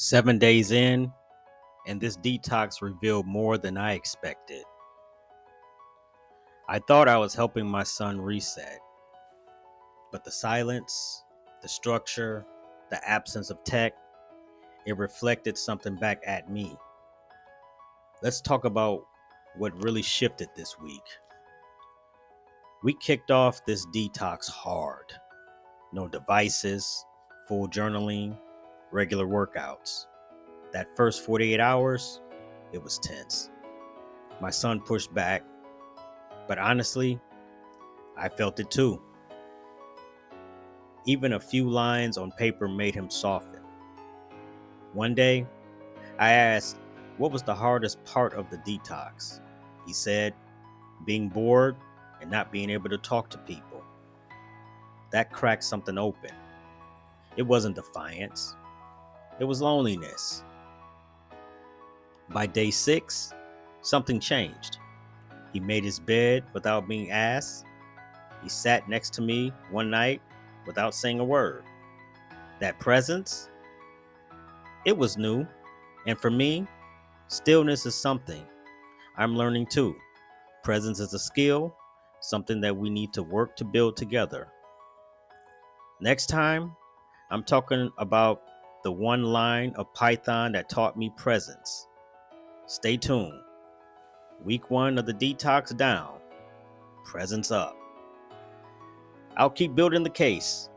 7 days in, and this detox revealed more than I expected. I thought I was helping my son reset, but the silence, the structure, the absence of tech, it reflected something back at me. Let's talk about what really shifted this week. We kicked off this detox hard. No devices, full journaling, regular workouts. That first 48 hours, it was tense. My son pushed back, but honestly, I felt it too. Even a few lines on paper made him soften. One day, I asked, what was the hardest part of the detox? He said, being bored and not being able to talk to people. That cracked something open. It wasn't defiance, it was loneliness. By day 6, something changed. He made his bed without being asked. He sat next to me one night without saying a word. That presence, it was new. And for me, stillness is something I'm learning too. Presence is a skill, something that we need to work to build together. Next time, I'm talking about the one line of Python that taught me presence. Stay tuned. Week 1 of the detox down, presence up. I'll keep building the case.